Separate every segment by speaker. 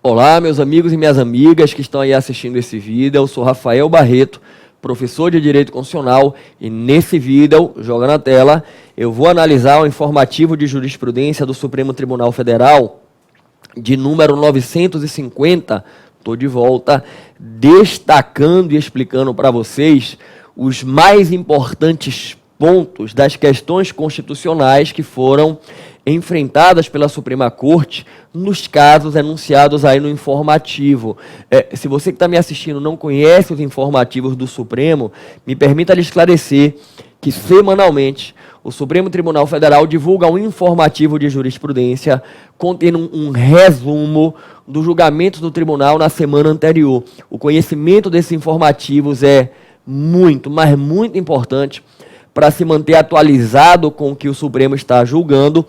Speaker 1: Olá, meus amigos e minhas amigas que estão aí assistindo esse vídeo. Eu sou Rafael Barreto, professor de Direito Constitucional, e nesse vídeo, joga na tela, eu vou analisar o informativo de jurisprudência do Supremo Tribunal Federal, de número 950, estou de volta, destacando e explicando para vocês os mais importantes pontos das questões constitucionais que foram enfrentadas pela Suprema Corte nos casos enunciados aí no informativo. Se você que está me assistindo não conhece os informativos do Supremo, me permita lhe esclarecer que semanalmente o Supremo Tribunal Federal divulga um informativo de jurisprudência contendo um resumo dos julgamentos do tribunal na semana anterior. O conhecimento desses informativos é muito, mas muito importante para se manter atualizado com o que o Supremo está julgando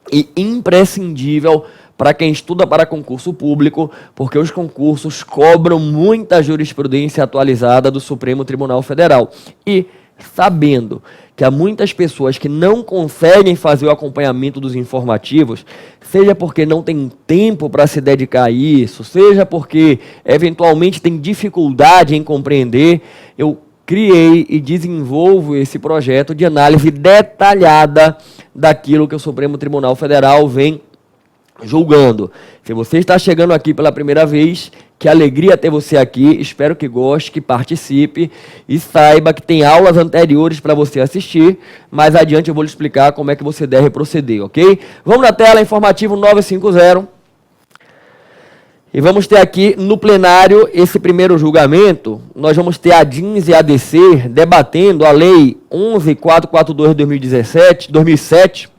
Speaker 1: e imprescindível para quem estuda para concurso público, porque os concursos cobram muita jurisprudência atualizada do Supremo Tribunal Federal. E sabendo que há muitas pessoas que não conseguem fazer o acompanhamento dos informativos, seja porque não tem tempo para se dedicar a isso, seja porque eventualmente tem dificuldade em compreender, eu criei e desenvolvo esse projeto de análise detalhada daquilo que o Supremo Tribunal Federal vem julgando. Se você está chegando aqui pela primeira vez, que alegria ter você aqui, espero que goste, que participe e saiba que tem aulas anteriores para você assistir, mais adiante eu vou lhe explicar como é que você deve proceder, ok? Vamos na tela, informativo 950. E vamos ter aqui no plenário esse primeiro julgamento. Nós vamos ter a DINS e a ADC debatendo a Lei 11.442 de 2007,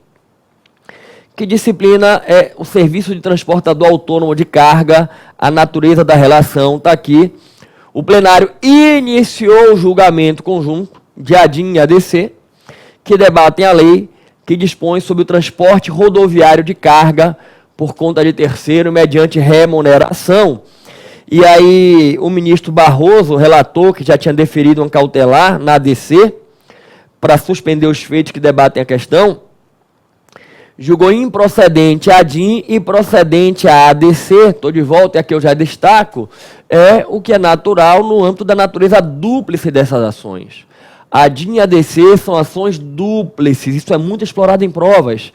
Speaker 1: que disciplina o serviço de transportador autônomo de carga, a natureza da relação, está aqui. O plenário iniciou o julgamento conjunto de ADIN e ADC, que debatem a lei que dispõe sobre o transporte rodoviário de carga por conta de terceiro, mediante remuneração. E aí o ministro Barroso relatou que já tinha deferido um cautelar na ADC para suspender os feitos que debatem a questão, julgou improcedente a ADIN e procedente a ADC, estou de volta e aqui eu já destaco, o que é natural no âmbito da natureza dúplice dessas ações. A ADIN e a ADC são ações dúplices, isso é muito explorado em provas.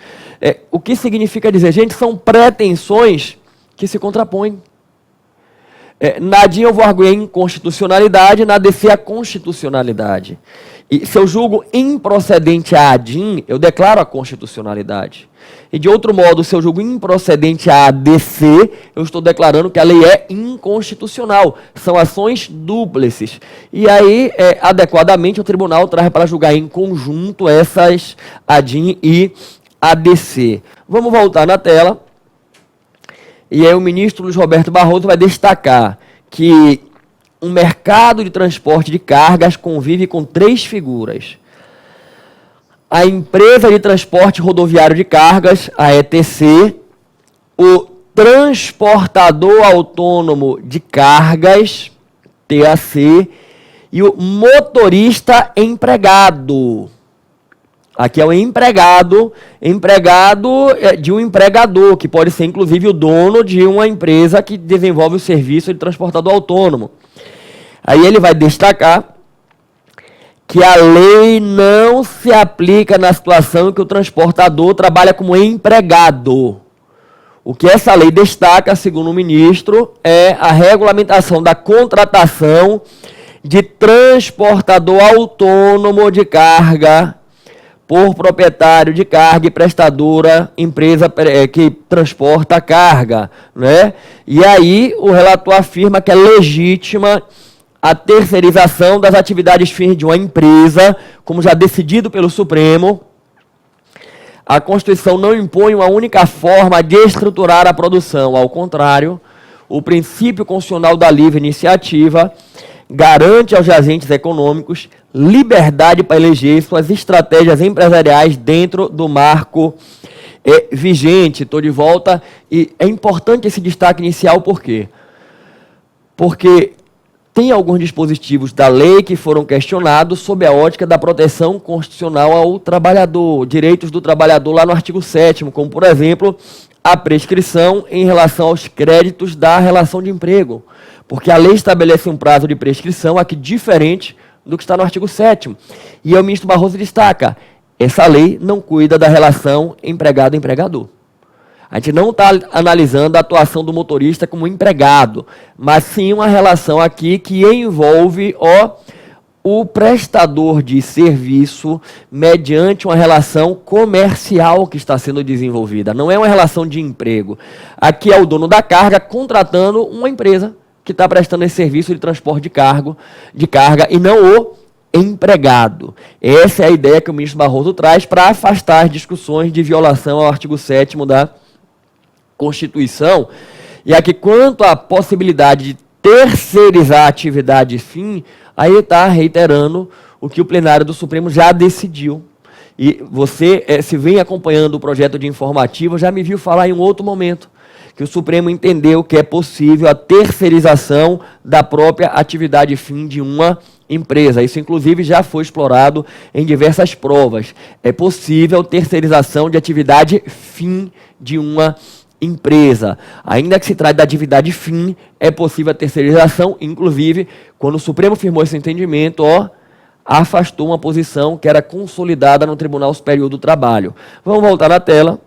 Speaker 1: O que significa dizer, gente, são pretensões que se contrapõem. Na ADIN eu vou arguir a inconstitucionalidade, na ADC a constitucionalidade. E se eu julgo improcedente a ADIN, eu declaro a constitucionalidade. E de outro modo, se eu julgo improcedente a ADC, eu estou declarando que a lei é inconstitucional. São ações dúplices. E aí, adequadamente, o tribunal traz para julgar em conjunto essas ADIN e ADC. Vamos voltar na tela. E aí o ministro Luiz Roberto Barroso vai destacar que o mercado de transporte de cargas convive com três figuras. A empresa de transporte rodoviário de cargas, a ETC, o transportador autônomo de cargas, TAC, e o motorista empregado. Aqui é o empregado de um empregador, que pode ser inclusive o dono de uma empresa que desenvolve o serviço de transportador autônomo. Aí ele vai destacar que a lei não se aplica na situação em que o transportador trabalha como empregado. O que essa lei destaca, segundo o ministro, é a regulamentação da contratação de transportador autônomo de carga por proprietário de carga e prestadora, empresa que transporta a carga, né? E aí o relator afirma que é legítima a terceirização das atividades fins de uma empresa, como já decidido pelo Supremo. A Constituição não impõe uma única forma de estruturar a produção, ao contrário, o princípio constitucional da livre iniciativa garante aos agentes econômicos liberdade para eleger suas estratégias empresariais dentro do marco vigente. Estou de volta e é importante esse destaque inicial, por quê? Porque tem alguns dispositivos da lei que foram questionados sob a ótica da proteção constitucional ao trabalhador, direitos do trabalhador lá no artigo 7º, como, por exemplo, a prescrição em relação aos créditos da relação de emprego. Porque a lei estabelece um prazo de prescrição aqui diferente do que está no artigo 7º. E o ministro Barroso destaca, essa lei não cuida da relação empregado-empregador. A gente não está analisando a atuação do motorista como empregado, mas sim uma relação aqui que envolve o prestador de serviço mediante uma relação comercial que está sendo desenvolvida. Não é uma relação de emprego. Aqui é o dono da carga contratando uma empresa que está prestando esse serviço de transporte de carga e não o empregado. Essa é a ideia que o ministro Barroso traz para afastar as discussões de violação ao artigo 7º da Constituição. E aqui, quanto à possibilidade de terceirizar a atividade fim, aí está reiterando o que o plenário do Supremo já decidiu. E você, se vem acompanhando o projeto de informativo, já me viu falar em um outro momento, que o Supremo entendeu que é possível a terceirização da própria atividade fim de uma empresa. Isso, inclusive, já foi explorado em diversas provas. É possível terceirização de atividade fim de uma empresa. Ainda que se trate da atividade fim, é possível a terceirização, inclusive, quando o Supremo firmou esse entendimento, afastou uma posição que era consolidada no Tribunal Superior do Trabalho. Vamos voltar na tela.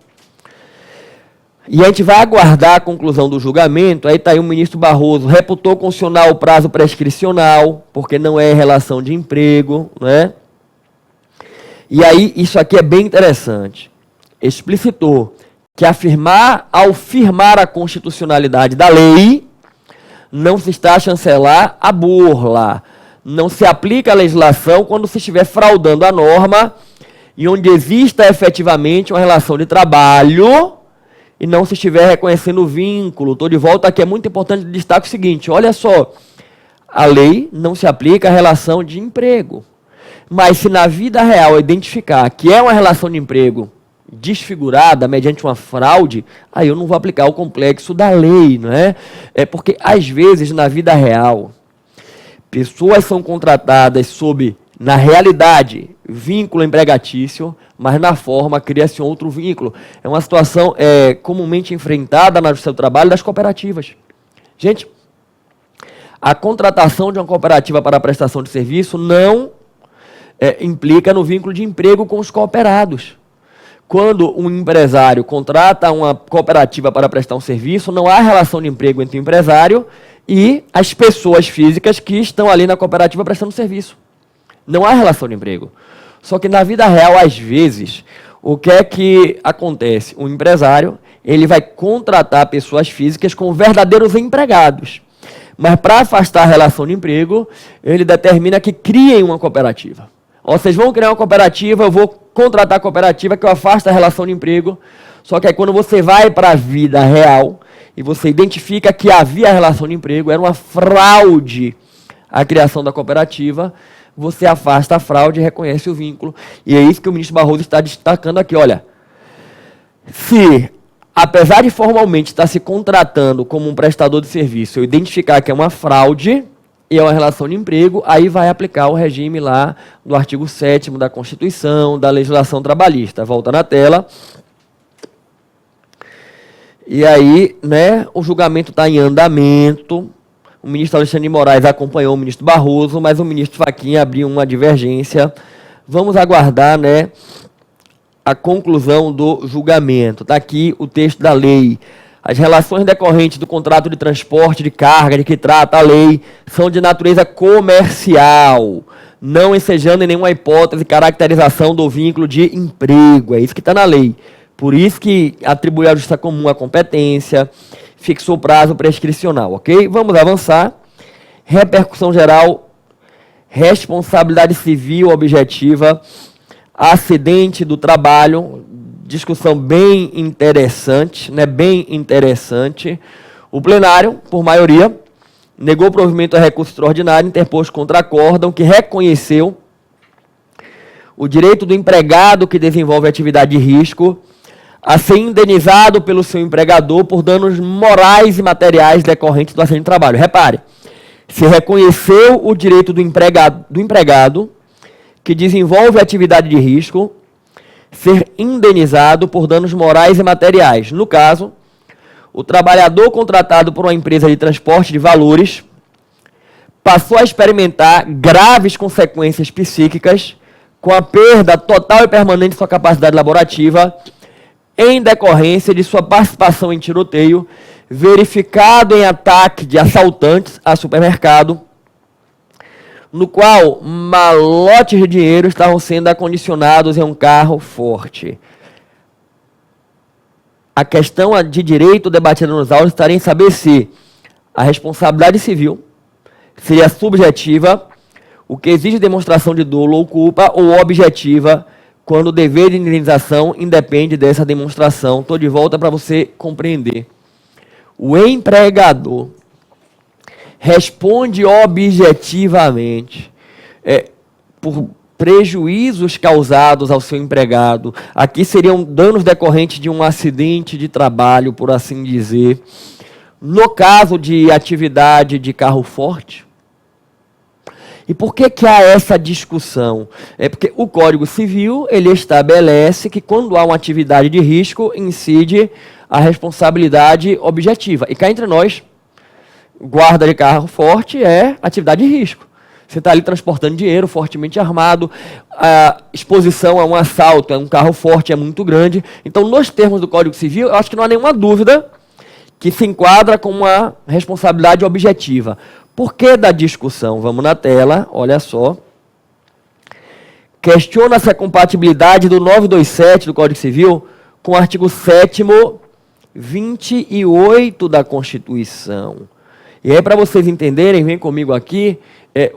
Speaker 1: E a gente vai aguardar a conclusão do julgamento. Aí está aí o ministro Barroso, reputou constitucional o prazo prescricional, porque não é relação de emprego, né? E aí, isso aqui é bem interessante. Explicitou que ao firmar a constitucionalidade da lei, não se está a chancelar a burla. Não se aplica a legislação quando se estiver fraudando a norma e onde exista efetivamente uma relação de trabalho e não se estiver reconhecendo o vínculo. Estou de volta aqui, é muito importante destacar o seguinte, olha só, a lei não se aplica à relação de emprego. Mas se na vida real identificar que é uma relação de emprego desfigurada mediante uma fraude, aí eu não vou aplicar o complexo da lei, não é? É porque, às vezes, na vida real, pessoas são contratadas sob, na realidade, vínculo empregatício, mas na forma cria-se outro vínculo. É uma situação comumente enfrentada na Justiça do Trabalho das cooperativas. Gente, a contratação de uma cooperativa para a prestação de serviço não implica no vínculo de emprego com os cooperados. Quando um empresário contrata uma cooperativa para prestar um serviço, não há relação de emprego entre o empresário e as pessoas físicas que estão ali na cooperativa prestando serviço. Não há relação de emprego. Só que na vida real, às vezes, o que é que acontece? O empresário, ele vai contratar pessoas físicas como verdadeiros empregados. Mas para afastar a relação de emprego, ele determina que criem uma cooperativa. Vocês vão criar uma cooperativa, eu vou contratar a cooperativa que eu afasto a relação de emprego. Só que aí quando você vai para a vida real e você identifica que havia relação de emprego, era uma fraude a criação da cooperativa, você afasta a fraude e reconhece o vínculo. E é isso que o ministro Barroso está destacando aqui. Olha, se, apesar de formalmente estar se contratando como um prestador de serviço, eu identificar que é uma fraude e é uma relação de emprego, aí vai aplicar o regime lá do artigo 7º da Constituição, da legislação trabalhista. Volta na tela. E aí, né, o julgamento está em andamento. O ministro Alexandre de Moraes acompanhou o ministro Barroso, mas o ministro Fachin abriu uma divergência. Vamos aguardar, né, a conclusão do julgamento. Está aqui o texto da lei. As relações decorrentes do contrato de transporte de carga de que trata a lei são de natureza comercial, não ensejando em nenhuma hipótese caracterização do vínculo de emprego. É isso que está na lei. Por isso que atribuiu à Justiça Comum a competência, fixou prazo prescricional, ok? Vamos avançar. Repercussão geral, responsabilidade civil objetiva, acidente do trabalho, discussão bem interessante, né? Bem interessante. O plenário, por maioria, negou provimento a recurso extraordinário interposto contra acórdão que reconheceu o direito do empregado que desenvolve atividade de risco a ser indenizado pelo seu empregador por danos morais e materiais decorrentes do acidente de trabalho. Repare, Se reconheceu o direito do empregado que desenvolve atividade de risco ser indenizado por danos morais e materiais. No caso, o trabalhador contratado por uma empresa de transporte de valores passou a experimentar graves consequências psíquicas com a perda total e permanente de sua capacidade laborativa em decorrência de sua participação em tiroteio verificado em ataque de assaltantes a supermercado, no qual malotes de dinheiro estavam sendo acondicionados em um carro forte. A questão de direito debatida nos autos estaria em saber se a responsabilidade civil seria subjetiva, o que exige demonstração de dolo ou culpa, ou objetiva, quando o dever de indenização independe dessa demonstração. Estou de volta para você compreender. O empregador responde objetivamente por prejuízos causados ao seu empregado. Aqui seriam danos decorrentes de um acidente de trabalho, por assim dizer. No caso de atividade de carro forte. E por que há essa discussão? É porque o Código Civil, ele estabelece que quando há uma atividade de risco, incide a responsabilidade objetiva. E cá entre nós, guarda de carro forte é atividade de risco. Você está ali transportando dinheiro, fortemente armado, a exposição a um assalto, é um carro forte, é muito grande. Então, nos termos do Código Civil, eu acho que não há nenhuma dúvida que se enquadra com uma responsabilidade objetiva. Por que da discussão? Vamos na tela, olha só. Questiona-se a compatibilidade do 927 do Código Civil com o artigo 7º, 28 da Constituição. E aí, para vocês entenderem, vem comigo aqui,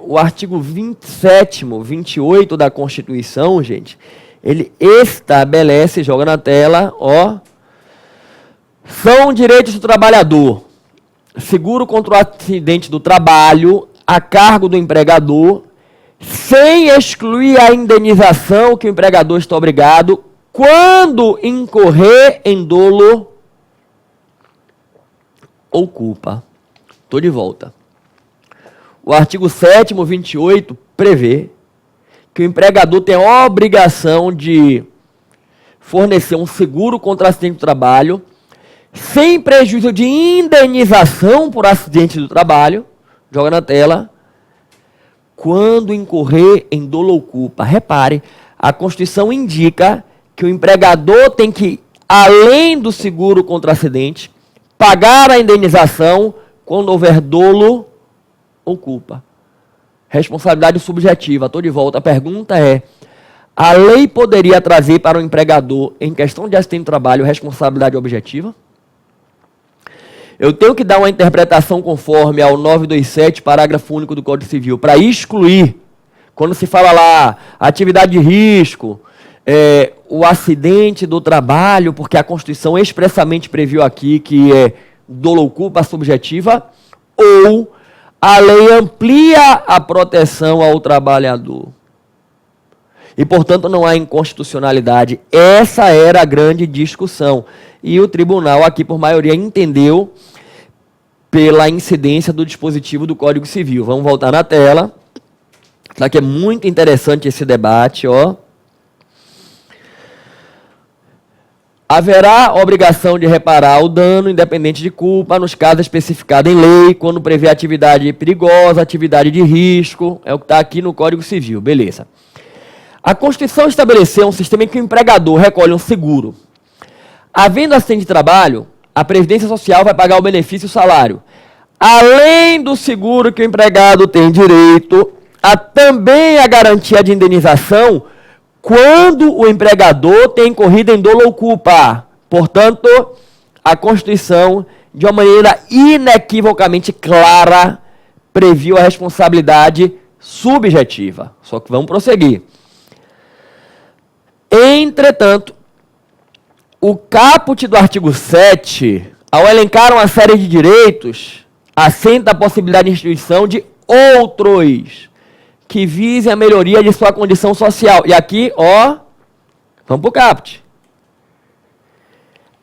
Speaker 1: o artigo 27º, 28 da Constituição, gente, ele estabelece, joga na tela, ó, são direitos do trabalhador, seguro contra o acidente do trabalho, a cargo do empregador, sem excluir a indenização que o empregador está obrigado, quando incorrer em dolo ou culpa. Estou de volta. O artigo 7º, 28, prevê que o empregador tem a obrigação de fornecer um seguro contra acidente do trabalho, sem prejuízo de indenização por acidente do trabalho, joga na tela, quando incorrer em dolo ou culpa. Repare, a Constituição indica que o empregador tem que, além do seguro contra acidente, pagar a indenização quando houver dolo ou culpa. Responsabilidade subjetiva. Estou de volta. A pergunta é, a lei poderia trazer para o empregador, em questão de acidente do trabalho, responsabilidade objetiva? Eu tenho que dar uma interpretação conforme ao 927, parágrafo único do Código Civil, para excluir, quando se fala lá, atividade de risco, o acidente do trabalho, porque a Constituição expressamente previu aqui que é dolo ou culpa subjetiva, ou a lei amplia a proteção ao trabalhador. E, portanto, não há inconstitucionalidade. Essa era a grande discussão. E o tribunal, aqui por maioria, entendeu pela incidência do dispositivo do Código Civil. Vamos voltar na tela. Aqui é muito interessante esse debate, ó. Haverá obrigação de reparar o dano, independente de culpa, nos casos especificados em lei, quando prevê atividade perigosa, atividade de risco, é o que está aqui no Código Civil, beleza. A Constituição estabeleceu um sistema em que o empregador recolhe um seguro. Havendo acidente de trabalho, a Previdência Social vai pagar o benefício e o salário. Além do seguro que o empregado tem direito, há também a garantia de indenização quando o empregador tem incorrido em dolo ou culpa. Portanto, a Constituição, de uma maneira inequivocamente clara, previu a responsabilidade subjetiva. Só que vamos prosseguir. Entretanto, o caput do artigo 7, ao elencar uma série de direitos, assenta a possibilidade de instituição de outros que visem a melhoria de sua condição social. E aqui, ó, vamos para o caput.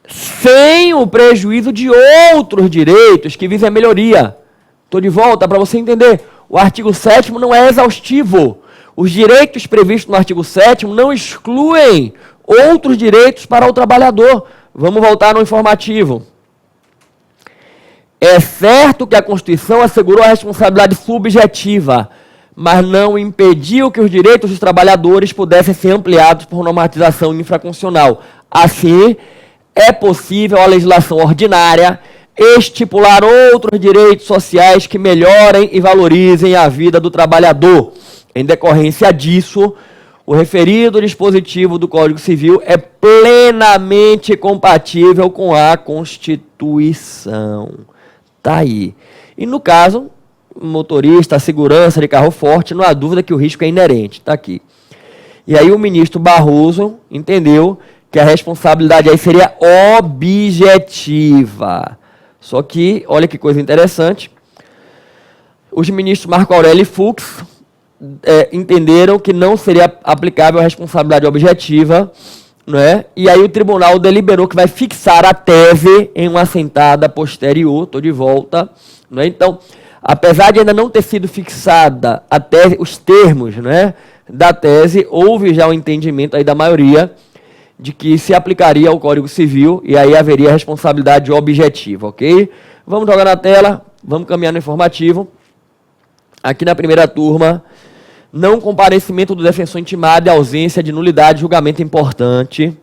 Speaker 1: Sem o prejuízo de outros direitos que visem a melhoria. Estou de volta para você entender. O artigo 7º não é exaustivo. Os direitos previstos no artigo 7º não excluem outros direitos para o trabalhador. Vamos voltar no informativo. É certo que a Constituição assegurou a responsabilidade subjetiva, mas não impediu que os direitos dos trabalhadores pudessem ser ampliados por normatização infraconstitucional. Assim, é possível a legislação ordinária estipular outros direitos sociais que melhorem e valorizem a vida do trabalhador. Em decorrência disso, o referido dispositivo do Código Civil é plenamente compatível com a Constituição. Está aí. E no caso, motorista, segurança de carro forte, não há dúvida que o risco é inerente. Está aqui. E aí o ministro Barroso entendeu que a responsabilidade aí seria objetiva. Só que, olha que coisa interessante, os ministros Marco Aurélio e Fux entenderam que não seria aplicável a responsabilidade objetiva, não é? E aí o tribunal deliberou que vai fixar a tese em uma assentada posterior. Estou de volta. Não é? Então, apesar de ainda não ter sido fixada a tese, os termos, não é, da tese, houve já um entendimento aí da maioria de que se aplicaria ao Código Civil e aí haveria responsabilidade objetiva, ok? Vamos jogar na tela, vamos caminhar no informativo. Aqui na primeira turma, não comparecimento do defensor intimado e ausência de nulidade de julgamento importante.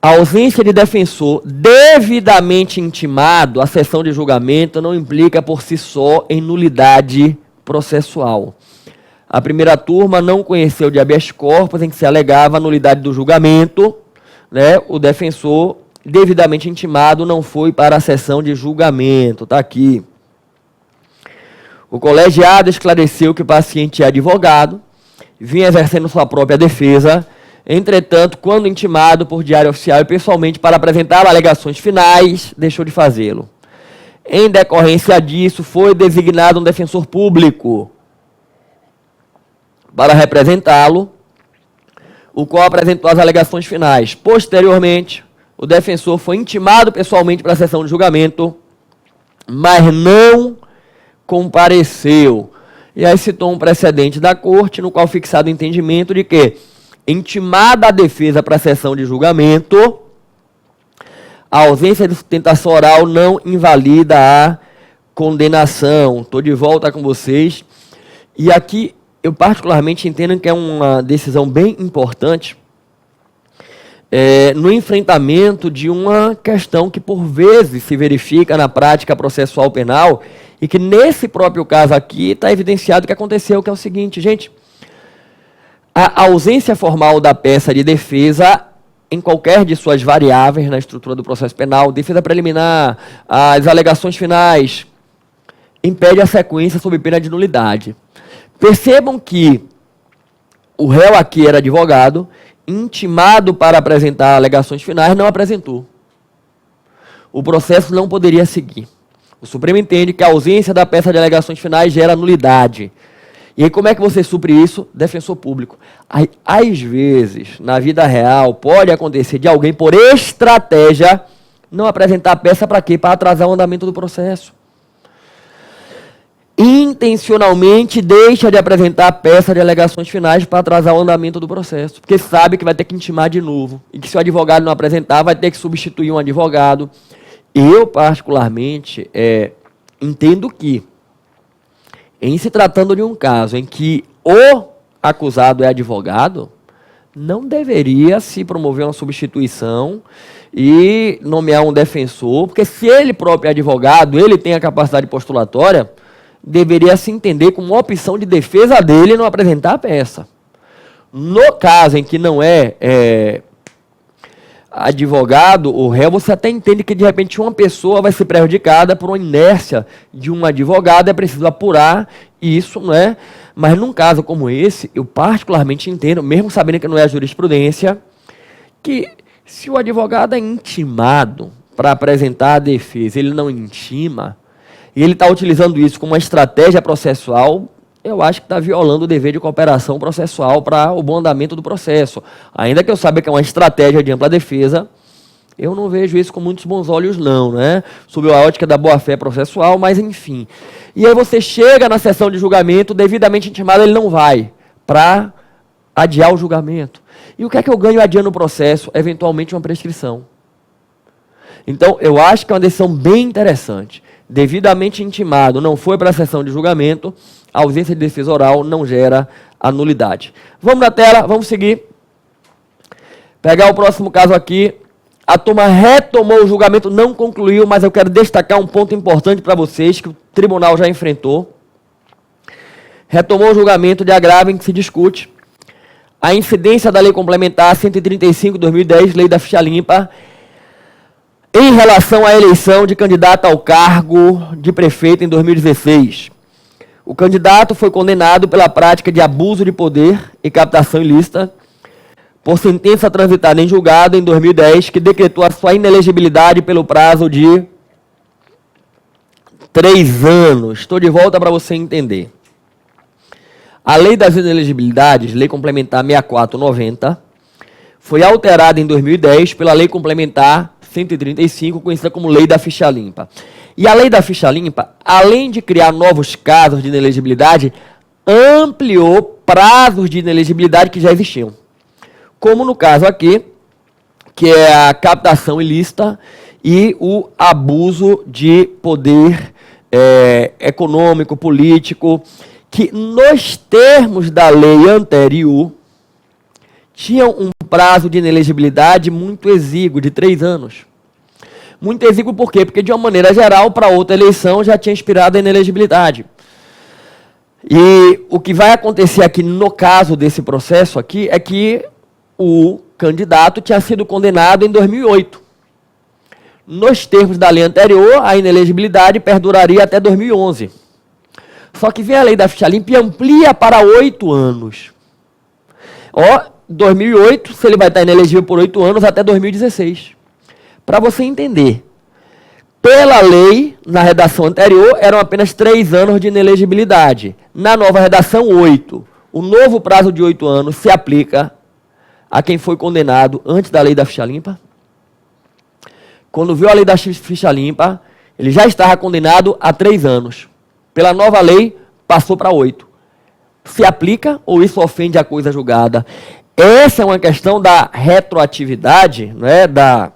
Speaker 1: A ausência de defensor devidamente intimado à sessão de julgamento não implica por si só em nulidade processual. A primeira turma não conheceu de habeas corpus em que se alegava a nulidade do julgamento, né? O defensor devidamente intimado não foi para a sessão de julgamento. Está aqui. O colegiado esclareceu que o paciente é advogado, vinha exercendo sua própria defesa. Entretanto, quando intimado por diário oficial e pessoalmente para apresentar alegações finais, deixou de fazê-lo. Em decorrência disso, foi designado um defensor público para representá-lo, o qual apresentou as alegações finais. Posteriormente, o defensor foi intimado pessoalmente para a sessão de julgamento, mas não compareceu. E aí citou um precedente da corte, no qual fixado o entendimento de que, intimada a defesa para a sessão de julgamento, a ausência de sustentação oral não invalida a condenação. Estou de volta com vocês. E aqui, eu particularmente entendo que é uma decisão bem importante no enfrentamento de uma questão que, por vezes, se verifica na prática processual penal e que, nesse próprio caso aqui, está evidenciado o que aconteceu, que é o seguinte, gente. A ausência formal da peça de defesa, em qualquer de suas variáveis na estrutura do processo penal, defesa preliminar, as alegações finais, impede a sequência sob pena de nulidade. Percebam que o réu aqui era advogado, intimado para apresentar alegações finais, não apresentou. O processo não poderia seguir. O Supremo entende que a ausência da peça de alegações finais gera nulidade. E aí, como é que você supre isso? Defensor público. Aí, às vezes, na vida real, pode acontecer de alguém, por estratégia, não apresentar a peça para quê? Para atrasar o andamento do processo. Intencionalmente deixa de apresentar a peça de alegações finais para atrasar o andamento do processo, porque sabe que vai ter que intimar de novo, e que se o advogado não apresentar, vai ter que substituir um advogado. Eu, particularmente, entendo que, em se tratando de um caso em que o acusado é advogado, não deveria se promover uma substituição e nomear um defensor, porque se ele próprio é advogado, ele tem a capacidade postulatória, deveria se entender como uma opção de defesa dele não apresentar a peça. No caso em que não é advogado ou réu, você até entende que de repente uma pessoa vai ser prejudicada por uma inércia de um advogado, é preciso apurar isso, não é? Mas num caso como esse, eu particularmente entendo, mesmo sabendo que não é a jurisprudência, que se o advogado é intimado para apresentar a defesa, ele não intima, e ele está utilizando isso como uma estratégia processual, eu acho que está violando o dever de cooperação processual para o bom andamento do processo. Ainda que eu saiba que é uma estratégia de ampla defesa, Eu não vejo isso com muitos bons olhos, não, né? Sob a ótica da boa-fé processual, mas enfim. E aí você chega na sessão de julgamento, devidamente intimado, ele não vai, para adiar o julgamento. E o que é que eu ganho adiando o processo? Eventualmente uma prescrição. Então, eu acho que é uma decisão bem interessante. Devidamente intimado, não foi para a sessão de julgamento, a ausência de defesa oral não gera a nulidade. Vamos na tela, vamos seguir. Pegar o próximo caso aqui. A turma retomou o julgamento, não concluiu, mas eu quero destacar um ponto importante para vocês, que o tribunal já enfrentou. Retomou o julgamento de agravo em que se discute a incidência da Lei Complementar 135/2010, Lei da Ficha Limpa, em relação à eleição de candidato ao cargo de prefeito em 2016. O candidato foi condenado pela prática de abuso de poder e captação ilícita, por sentença transitada em julgado em 2010, que decretou a sua inelegibilidade pelo prazo de 3 anos. Estou de volta para você entender. A Lei das Inelegibilidades, Lei Complementar 64/90, foi alterada em 2010 pela Lei Complementar 135, conhecida como Lei da Ficha Limpa. E a Lei da Ficha Limpa, além de criar novos casos de inelegibilidade, ampliou prazos de inelegibilidade que já existiam. Como no caso aqui, que é a captação ilícita e o abuso de poder econômico, político, que nos termos da lei anterior, tinham um prazo de inelegibilidade muito exíguo, de 3 anos. Muito exíguo por quê? Porque, de uma maneira geral, para outra eleição já tinha expirado a inelegibilidade. E o que vai acontecer aqui, no caso desse processo aqui, é que o candidato tinha sido condenado em 2008. Nos termos da lei anterior, a inelegibilidade perduraria até 2011. Só que vem a Lei da Ficha Limpa e amplia para 8 anos. 2008, se ele vai estar inelegível por 8 anos, até 2016. Para você entender, pela lei, na redação anterior, eram apenas 3 anos de inelegibilidade. Na nova redação, 8. O novo prazo de 8 anos se aplica a quem foi condenado antes da Lei da Ficha Limpa. Quando viu a Lei da Ficha Limpa, ele já estava condenado a 3 anos. Pela nova lei, passou para 8. Se aplica ou isso ofende a coisa julgada? Essa é uma questão da retroatividade, né, da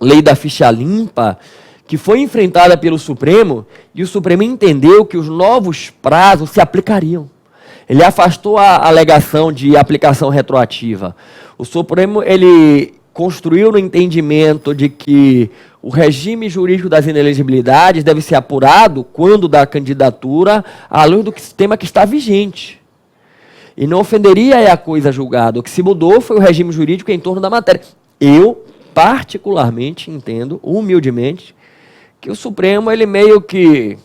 Speaker 1: Lei da Ficha Limpa, que foi enfrentada pelo Supremo, e o Supremo entendeu que os novos prazos se aplicariam. Ele afastou a alegação de aplicação retroativa. O Supremo, ele construiu no entendimento de que o regime jurídico das inelegibilidades deve ser apurado quando da candidatura à luz do sistema que está vigente. E não ofenderia a coisa julgada. O que se mudou foi o regime jurídico em torno da matéria. Eu, particularmente, entendo, humildemente, que o Supremo, ele meio que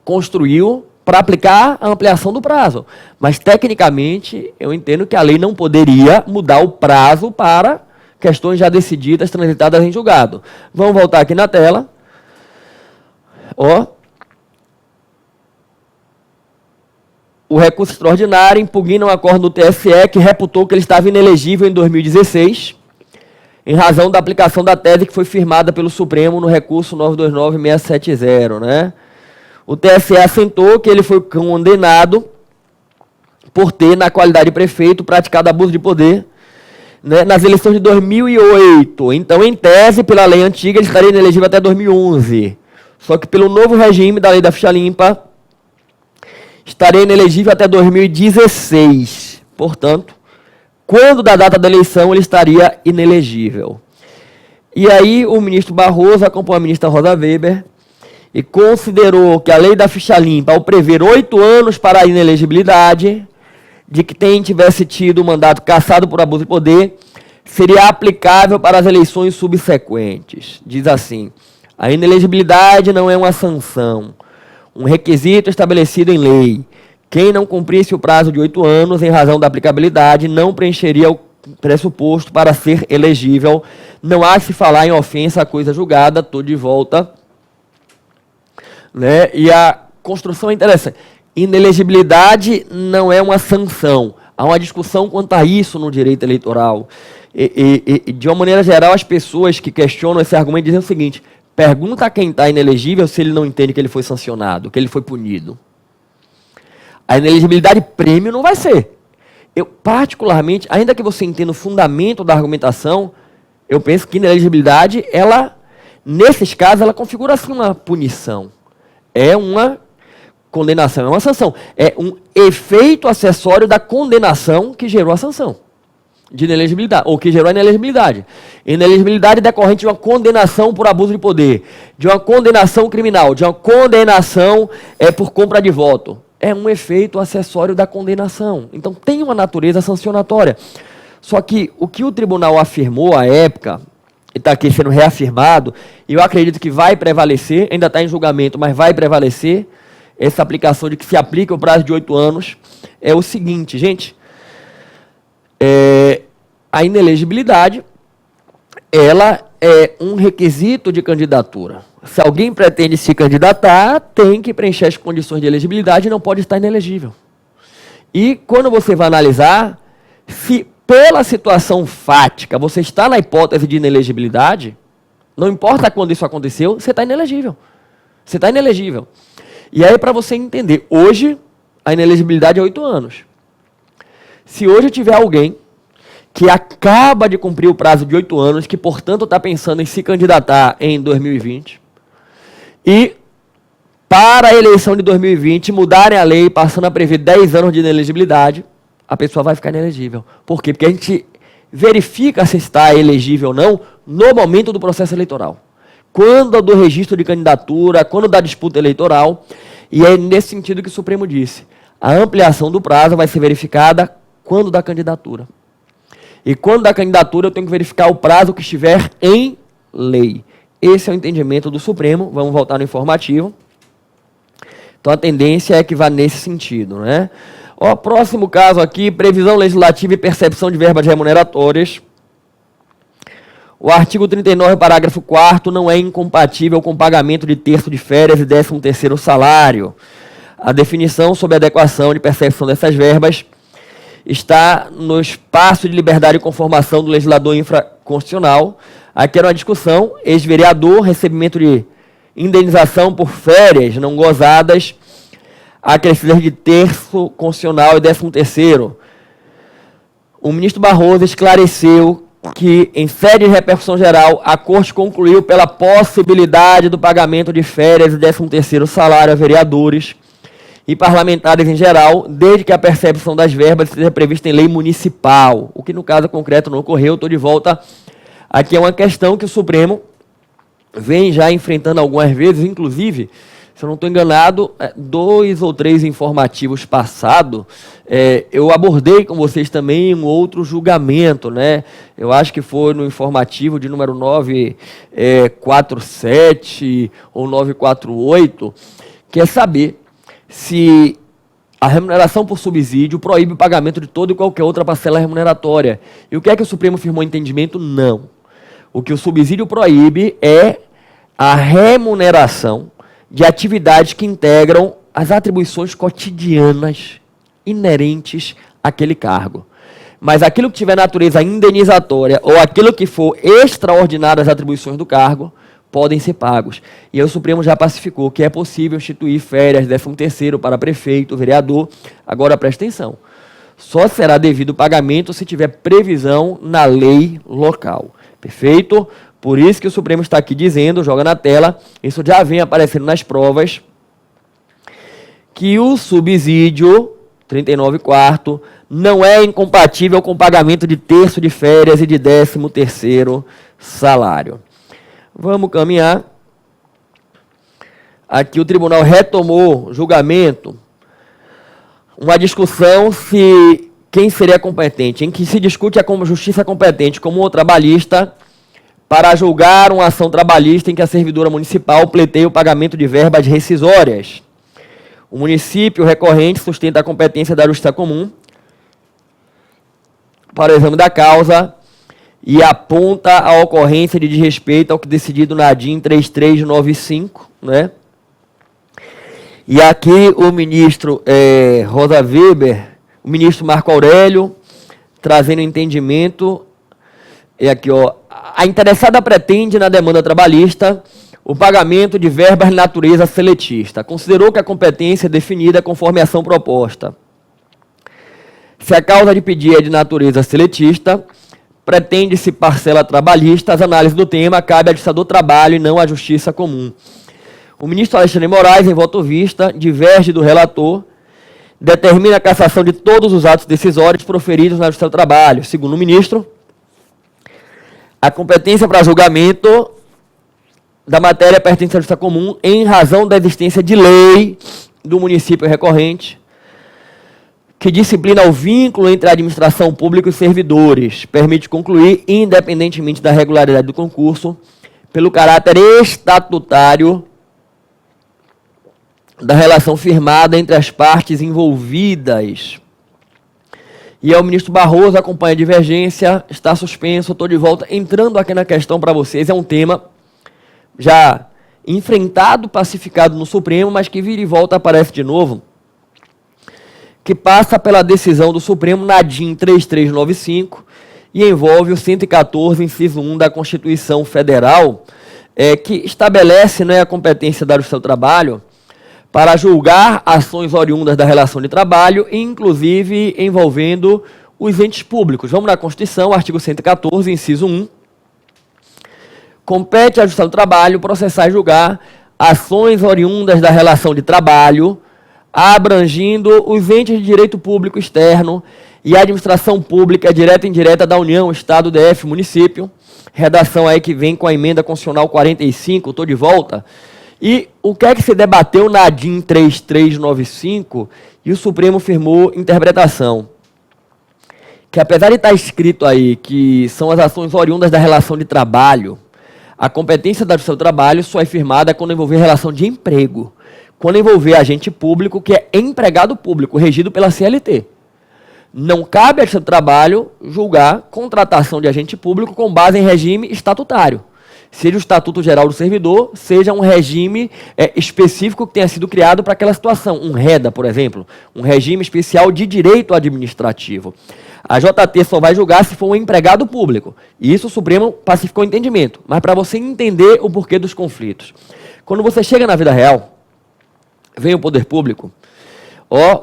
Speaker 1: construiu para aplicar a ampliação do prazo. Mas, tecnicamente, eu entendo que a lei não poderia mudar o prazo para questões já decididas, transitadas em julgado. Vamos voltar aqui na tela. O recurso extraordinário impugna um acordo do TSE que reputou que ele estava inelegível em 2016, em razão da aplicação da tese que foi firmada pelo Supremo no recurso 929.670, né? O TSE assentou que ele foi condenado por ter, na qualidade de prefeito, praticado abuso de poder, né, nas eleições de 2008. Então, em tese, pela lei antiga, ele estaria inelegível até 2011. Só que pelo novo regime da Lei da Ficha Limpa, estaria inelegível até 2016. Portanto, quando da data da eleição, ele estaria inelegível. E aí, o ministro Barroso acompanhou a ministra Rosa Weber e considerou que a Lei da Ficha Limpa, ao prever 8 anos para a inelegibilidade, de que quem tivesse tido o mandato cassado por abuso de poder, seria aplicável para as eleições subsequentes. Diz assim: a inelegibilidade não é uma sanção, um requisito estabelecido em lei. Quem não cumprisse o prazo de 8 anos, em razão da aplicabilidade, não preencheria o pressuposto para ser elegível. Não há que se falar em ofensa à coisa julgada. Estou de volta. Né? E a construção é interessante. Inelegibilidade não é uma sanção. Há uma discussão quanto a isso no direito eleitoral. De uma maneira geral, as pessoas que questionam esse argumento dizem o seguinte: pergunta a quem está inelegível se ele não entende que ele foi sancionado, que ele foi punido. A inelegibilidade prêmio não vai ser. Eu, particularmente, ainda que você entenda o fundamento da argumentação, eu penso que inelegibilidade, ela, nesses casos, ela configura assim uma punição. É uma condenação, é uma sanção. É um efeito acessório da condenação que gerou a sanção de inelegibilidade, ou que gerou a inelegibilidade. Inelegibilidade decorrente de uma condenação por abuso de poder, de uma condenação criminal, de uma condenação por compra de voto. É um efeito acessório da condenação. Então tem uma natureza sancionatória. Só que o que o tribunal afirmou à época, e está aqui sendo reafirmado, e eu acredito que vai prevalecer, ainda está em julgamento, mas vai prevalecer, essa aplicação de que se aplica o prazo de 8 anos, é o seguinte, gente, a inelegibilidade, ela é um requisito de candidatura. Se alguém pretende se candidatar, tem que preencher as condições de elegibilidade e não pode estar inelegível. E quando você vai analisar, se pela situação fática você está na hipótese de inelegibilidade, não importa quando isso aconteceu, você está inelegível. Você está inelegível. E aí, para você entender, hoje a inelegibilidade é 8 anos. Se hoje tiver alguém que acaba de cumprir o prazo de 8 anos, que, portanto, está pensando em se candidatar em 2020, e para a eleição de 2020 mudarem a lei, passando a prever 10 anos de inelegibilidade, a pessoa vai ficar inelegível. Por quê? Porque a gente verifica se está elegível ou não no momento do processo eleitoral. Quando do registro de candidatura, quando da disputa eleitoral, e é nesse sentido que o Supremo disse, a ampliação do prazo vai ser verificada quando da candidatura. E quando da candidatura eu tenho que verificar o prazo que estiver em lei. Esse é o entendimento do Supremo. Vamos voltar no informativo. Então a tendência é que vá nesse sentido, né? Ó, próximo caso aqui, previsão legislativa e percepção de verbas remuneratórias. O artigo 39, parágrafo 4º, não é incompatível com o pagamento de terço de férias e 13º salário. A definição sobre a adequação de percepção dessas verbas está no espaço de liberdade e conformação do legislador infraconstitucional. Aqui era uma discussão, ex-vereador, recebimento de indenização por férias não gozadas, acrescidas de terço constitucional e 13º. O ministro Barroso esclareceu que, em sede de repercussão geral, a Corte concluiu pela possibilidade do pagamento de férias e 13º salário a vereadores e parlamentares em geral, desde que a percepção das verbas seja prevista em lei municipal, o que no caso concreto não ocorreu. Estou de volta. Aqui é uma questão que o Supremo vem já enfrentando algumas vezes, inclusive, se eu não estou enganado, 2 ou 3 informativos passados, eu abordei com vocês também um outro julgamento, né? Eu acho que foi no informativo de número 947 ou 948, que é saber se a remuneração por subsídio proíbe o pagamento de toda e qualquer outra parcela remuneratória. E o que é que o Supremo firmou entendimento? Não. O que o subsídio proíbe é a remuneração de atividades que integram as atribuições cotidianas inerentes àquele cargo. Mas aquilo que tiver natureza indenizatória ou aquilo que for extraordinário às atribuições do cargo, podem ser pagos. E aí o Supremo já pacificou que é possível instituir férias, 13º para prefeito, vereador. Agora, presta atenção. Só será devido o pagamento se tiver previsão na lei local. Perfeito? Por isso que o Supremo está aqui dizendo, joga na tela, isso já vem aparecendo nas provas, que o subsídio, 39/4, não é incompatível com o pagamento de terço de férias e de 13º salário. Vamos caminhar. Aqui o tribunal retomou julgamento, uma discussão se quem seria competente, em que se discute a justiça competente como o trabalhista para julgar uma ação trabalhista em que a servidora municipal pleiteia o pagamento de verbas rescisórias. O município recorrente sustenta a competência da justiça comum para o exame da causa e aponta a ocorrência de desrespeito ao que decidido na ADIM 3395, né? E aqui o ministro Rosa Weber, o ministro Marco Aurélio, trazendo entendimento É aqui, ó. A interessada pretende, na demanda trabalhista, o pagamento de verbas de natureza seletista. Considerou que a competência é definida conforme a ação proposta. Se a causa de pedir é de natureza seletista, pretende-se parcela trabalhista, as análises do tema cabe à Justiça do Trabalho e não à Justiça Comum. O ministro Alexandre de Moraes, em voto vista, diverge do relator, determina a cassação de todos os atos decisórios proferidos na Justiça do Trabalho. Segundo o ministro, a competência para julgamento da matéria pertence à Justiça Comum em razão da existência de lei do município recorrente que disciplina o vínculo entre a administração pública e os servidores, permite concluir, independentemente da regularidade do concurso, pelo caráter estatutário da relação firmada entre as partes envolvidas. E é o ministro Barroso, acompanha a divergência, está suspenso, estou de volta. Entrando aqui na questão para vocês, é um tema já enfrentado, pacificado no Supremo, mas que vira e volta aparece de novo, que passa pela decisão do Supremo na DIN 3395 e envolve o 114, inciso 1 da Constituição Federal, que estabelece, né, a competência da Justiça do Trabalho para julgar ações oriundas da relação de trabalho, inclusive envolvendo os entes públicos. Vamos na Constituição, artigo 114, inciso 1. Compete à Justiça do Trabalho processar e julgar ações oriundas da relação de trabalho, abrangindo os entes de direito público externo e a administração pública direta e indireta da União, Estado, DF, município. Redação aí que vem com a emenda constitucional 45, estou de volta. E o que é que se debateu na DIN 3395 e o Supremo firmou interpretação? Que apesar de estar escrito aí que são as ações oriundas da relação de trabalho, a competência da Justiça do Trabalho só é firmada quando envolver relação de emprego. Quando envolver agente público, que é empregado público, regido pela CLT. Não cabe à Justiça do Trabalho julgar contratação de agente público com base em regime estatutário. Seja o Estatuto Geral do Servidor, seja um regime específico que tenha sido criado para aquela situação. Um REDA, por exemplo, um regime especial de direito administrativo. A JT só vai julgar se for um empregado público. E isso o Supremo pacificou o entendimento. Mas para você entender o porquê dos conflitos. Quando você chega na vida real, vem o poder público,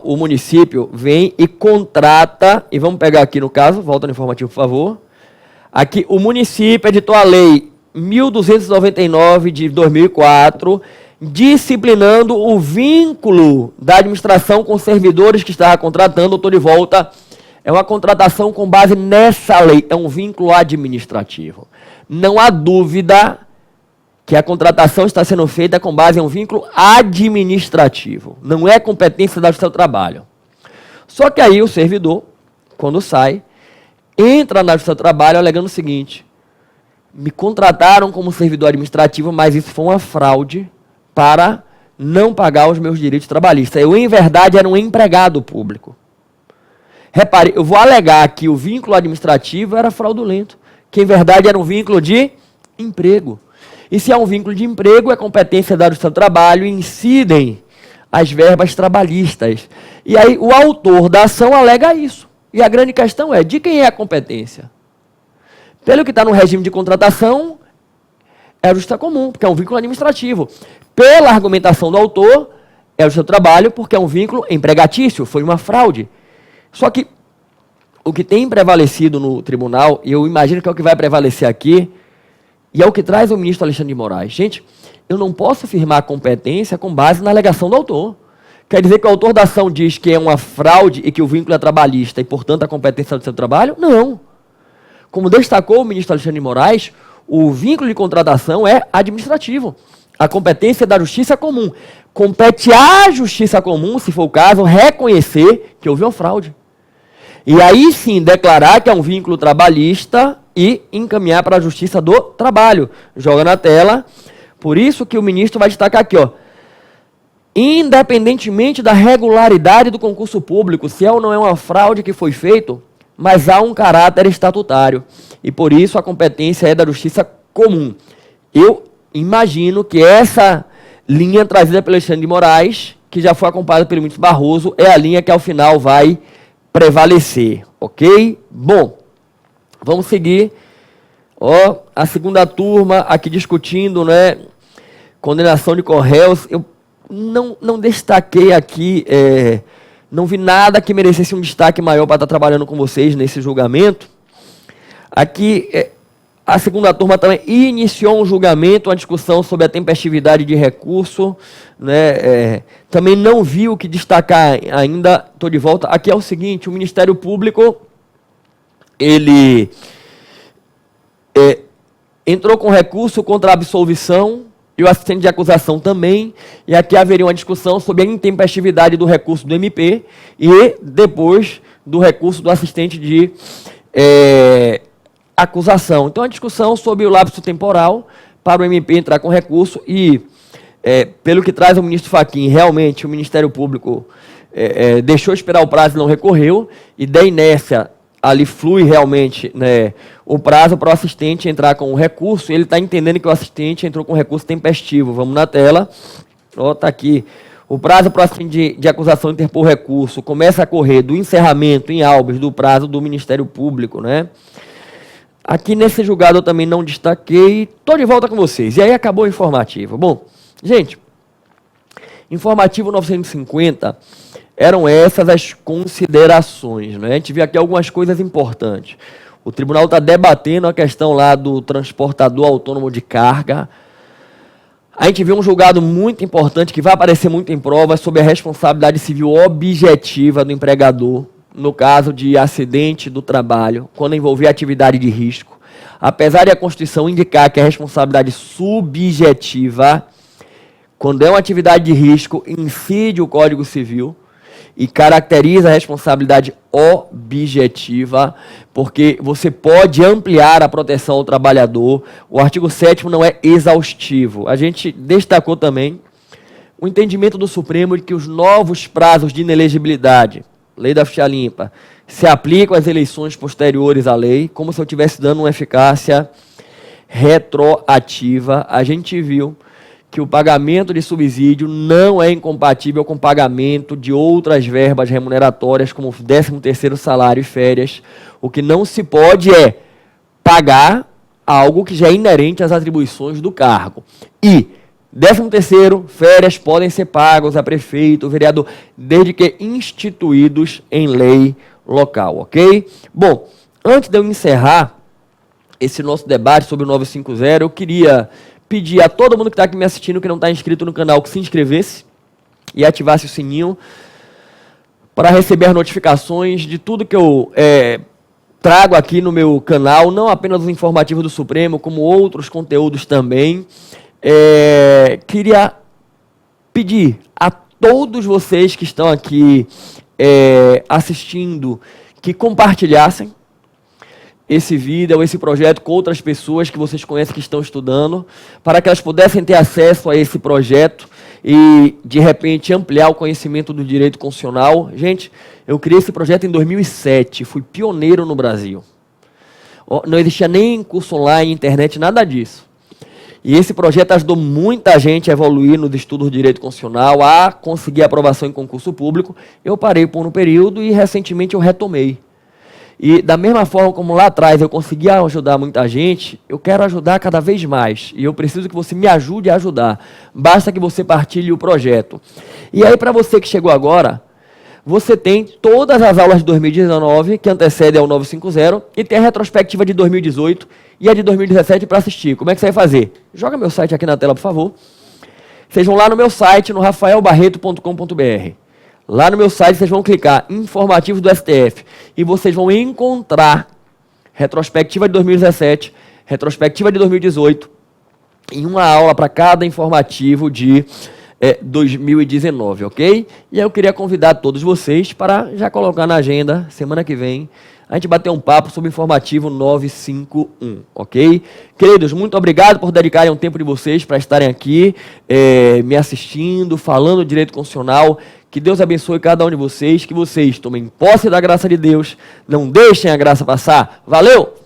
Speaker 1: o município vem e contrata, e vamos pegar aqui no caso, volta no informativo, por favor. Aqui, o município editou a lei 1299 de 2004, disciplinando o vínculo da administração com servidores que estava contratando. Estou de volta. É uma contratação com base nessa lei, é um vínculo administrativo. Não há dúvida que a contratação está sendo feita com base em um vínculo administrativo. Não é competência da Justiça do Trabalho. Só que aí o servidor, quando sai, entra na Justiça do Trabalho alegando o seguinte: me contrataram como servidor administrativo, mas isso foi uma fraude para não pagar os meus direitos trabalhistas. Eu, em verdade, era um empregado público. Repare, eu vou alegar que o vínculo administrativo era fraudulento, que em verdade era um vínculo de emprego. E se é um vínculo de emprego, é competência da Justiça do Trabalho, incidem as verbas trabalhistas. E aí o autor da ação alega isso. E a grande questão é, de quem é a competência? Pelo que está no regime de contratação, é a Justiça Comum, porque é um vínculo administrativo. Pela argumentação do autor, é a Justiça do Trabalho, porque é um vínculo empregatício, foi uma fraude. Só que o que tem prevalecido no tribunal, e eu imagino que é o que vai prevalecer aqui, e é o que traz o ministro Alexandre de Moraes. Gente, eu não posso afirmar a competência com base na alegação do autor. Quer dizer que o autor da ação diz que é uma fraude e que o vínculo é trabalhista e, portanto, a competência do seu trabalho? Não. Como destacou o ministro Alexandre de Moraes, o vínculo de contratação é administrativo. A competência é da Justiça Comum. Compete à Justiça Comum, se for o caso, reconhecer que houve uma fraude. E aí sim declarar que é um vínculo trabalhista e encaminhar para a Justiça do Trabalho. Joga na tela. Por isso que o ministro vai destacar aqui, independentemente da regularidade do concurso público, se é ou não é uma fraude que foi feito, mas há um caráter estatutário. E por isso a competência é da Justiça Comum. Eu imagino que essa linha trazida pelo Alexandre de Moraes, que já foi acompanhada pelo ministro Barroso, é a linha que ao final vai prevalecer, ok? Bom, vamos seguir Ó, a segunda turma aqui discutindo, né, condenação de Correios. Eu não destaquei aqui, não vi nada que merecesse um destaque maior para estar trabalhando com vocês nesse julgamento. Aqui, a segunda turma também iniciou um julgamento, uma discussão sobre a tempestividade de recurso, né? Também não vi o que destacar ainda, estou de volta. Aqui é o seguinte, o Ministério Público, ele entrou com recurso contra a absolvição e o assistente de acusação também, e aqui haveria uma discussão sobre a intempestividade do recurso do MP e depois do recurso do assistente de acusação. Então, a discussão sobre o lapso temporal para o MP entrar com recurso e, pelo que traz o ministro Fachin, realmente o Ministério Público deixou esperar o prazo e não recorreu, e da inércia ali flui realmente, né, o prazo para o assistente entrar com o recurso. Ele está entendendo que o assistente entrou com recurso tempestivo. Vamos na tela. Ó, tá aqui. O prazo para o assistente de acusação interpor recurso começa a correr do encerramento em habeas do prazo do Ministério Público, né? Aqui nesse julgado eu também não destaquei. Estou de volta com vocês. E aí acabou o informativo. Bom, gente, informativo 950... eram essas as considerações, né? A gente vê aqui algumas coisas importantes. O tribunal está debatendo a questão lá do transportador autônomo de carga. A gente vê um julgado muito importante que vai aparecer muito em prova sobre a responsabilidade civil objetiva do empregador no caso de acidente do trabalho, quando envolver atividade de risco. Apesar de a Constituição indicar que a responsabilidade subjetiva, quando é uma atividade de risco, incide o Código Civil, e caracteriza a responsabilidade objetiva, porque você pode ampliar a proteção ao trabalhador. O artigo 7º não é exaustivo. A gente destacou também o entendimento do Supremo de que os novos prazos de inelegibilidade, lei da ficha limpa, se aplicam às eleições posteriores à lei, como se eu estivesse dando uma eficácia retroativa. A gente viu que o pagamento de subsídio não é incompatível com o pagamento de outras verbas remuneratórias, como 13º salário e férias. O que não se pode é pagar algo que já é inerente às atribuições do cargo. E 13º, férias podem ser pagos a prefeito, vereador, desde que instituídos em lei local, ok? Bom, antes de eu encerrar esse nosso debate sobre o 950, eu queria pedir a todo mundo que está aqui me assistindo, que não está inscrito no canal, que se inscrevesse e ativasse o sininho para receber notificações de tudo que eu trago aqui no meu canal, não apenas os informativos do Supremo, como outros conteúdos também. Queria pedir a todos vocês que estão aqui assistindo que compartilhassem esse vídeo, esse projeto com outras pessoas que vocês conhecem que estão estudando, para que elas pudessem ter acesso a esse projeto e, de repente, ampliar o conhecimento do direito constitucional. Gente, eu criei esse projeto em 2007, fui pioneiro no Brasil. Não existia nem curso online, internet, nada disso. E esse projeto ajudou muita gente a evoluir nos estudos de direito constitucional, a conseguir aprovação em concurso público. Eu parei por um período e, recentemente, eu retomei. E da mesma forma como lá atrás eu conseguia ajudar muita gente, eu quero ajudar cada vez mais. E eu preciso que você me ajude a ajudar. Basta que você partilhe o projeto. E aí, para você que chegou agora, você tem todas as aulas de 2019, que antecedem ao 950, e tem a retrospectiva de 2018 e a de 2017 para assistir. Como é que você vai fazer? Joga meu site aqui na tela, por favor. Vocês vão lá no meu site, no rafaelbarreto.com.br. Lá no meu site vocês vão clicar informativos do STF e vocês vão encontrar retrospectiva de 2017, retrospectiva de 2018 e uma aula para cada informativo de 2019, ok? E eu queria convidar todos vocês para já colocar na agenda, semana que vem, a gente bater um papo sobre o informativo 951, ok? Queridos, muito obrigado por dedicarem um tempo de vocês para estarem aqui, me assistindo, falando direito constitucional. Que Deus abençoe cada um de vocês, que vocês tomem posse da graça de Deus, não deixem a graça passar. Valeu!